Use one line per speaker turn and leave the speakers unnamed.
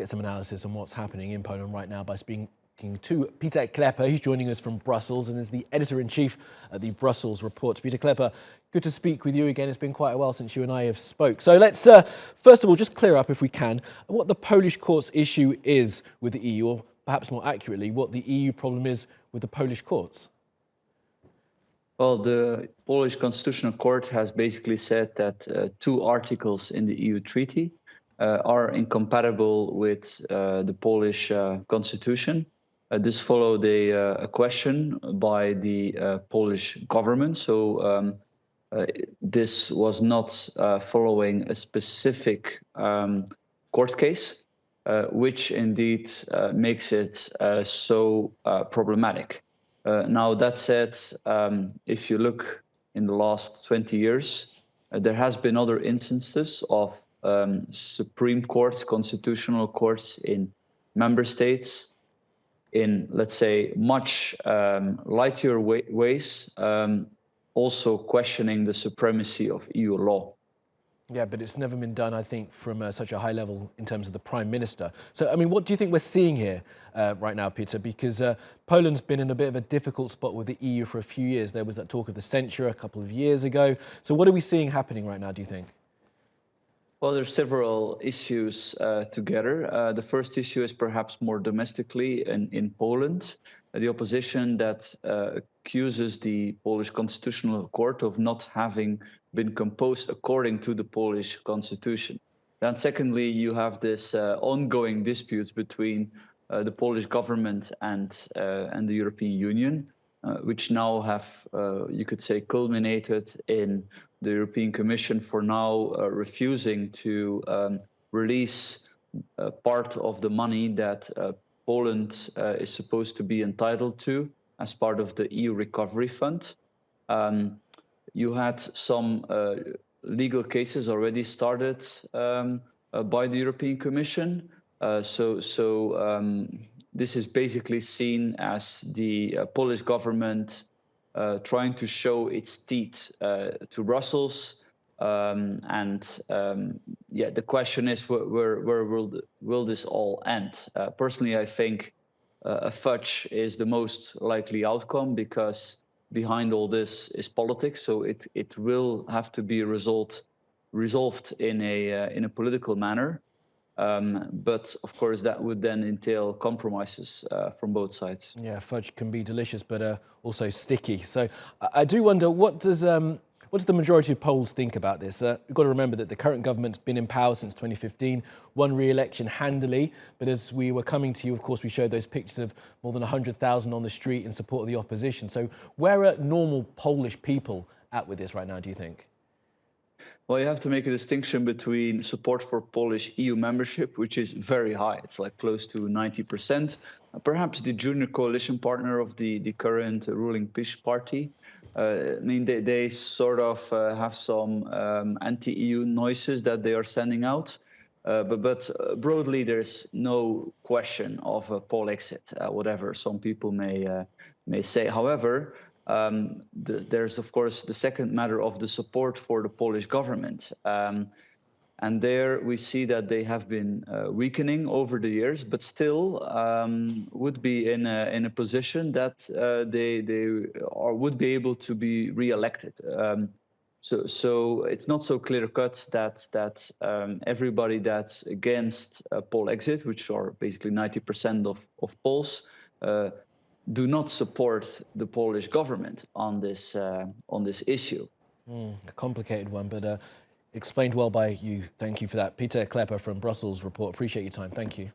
get some analysis on what's happening in Poland right now by speaking to Peter Klepper. He's joining us from Brussels and is the editor-in-chief at the Brussels Report. Peter Klepper, good to speak with you again. It's been quite a while since you and I have spoke. So let's, first of all, just clear up, if we can, what the Polish court's issue is with the EU, or perhaps more accurately, what the EU problem is with the Polish courts.
Well, the Polish Constitutional Court has basically said that two articles in the EU treaty are incompatible with the Polish constitution. This followed a question by the Polish government. So this was not following a specific court case, which indeed makes it so problematic. Now, that said, if you look in the last 20 years, there has been other instances of Supreme Courts, constitutional courts in member states in, let's say, much lighter ways, also questioning the supremacy of EU law.
Yeah, but it's never been done, I think, from such a high level in terms of the Prime Minister. So, I mean, what do you think we're seeing here right now, Peter? Because Poland's been in a bit of a difficult spot with the EU for a few years. There was that talk of the censure a couple of years ago. So what are we seeing happening right now, do you think?
Well, there's several issues together. The first issue is perhaps more domestically in Poland. The opposition that accuses the Polish Constitutional Court of not having been composed according to the Polish constitution. And secondly, you have this ongoing disputes between the Polish government and the European Union, which now have, you could say, culminated in the European Commission for now refusing to release part of the money that Poland is supposed to be entitled to as part of the EU Recovery Fund. You had some legal cases already started by the European Commission. This is basically seen as the Polish government trying to show its teeth to Brussels. The question is, where will this all end? Personally, I think a fudge is the most likely outcome because behind all this is politics. So it will have to be resolved in a political manner. But of course, that would then entail compromises from both sides.
Yeah, fudge can be delicious, but also sticky. So I do wonder, what does the majority of Poles think about this? We've got to remember that the current government's been in power since 2015, won re-election handily. But as we were coming to you, of course, we showed those pictures of more than 100,000 on the street in support of the opposition. So where are normal Polish people at with this right now, do you think?
Well, you have to make a distinction between support for Polish EU membership, which is very high. It's like close to 90%. Perhaps the junior coalition partner of the current ruling PiS party. I mean, they sort of have some anti-EU noises that they are sending out. But broadly, there's no question of a Pole exit, whatever some people may say. However, there's, of course, the second matter of the support for the Polish government. And there we see that they have been weakening over the years, but still would be in a position that they would be able to be re-elected. So it's not so clear-cut that everybody that's against Pole exit, which are basically 90% of Poles, do not support the Polish government on this issue.
A complicated one, but explained well by you. Thank you for that. Peter Klepper from Brussels Report. Appreciate your time. Thank you.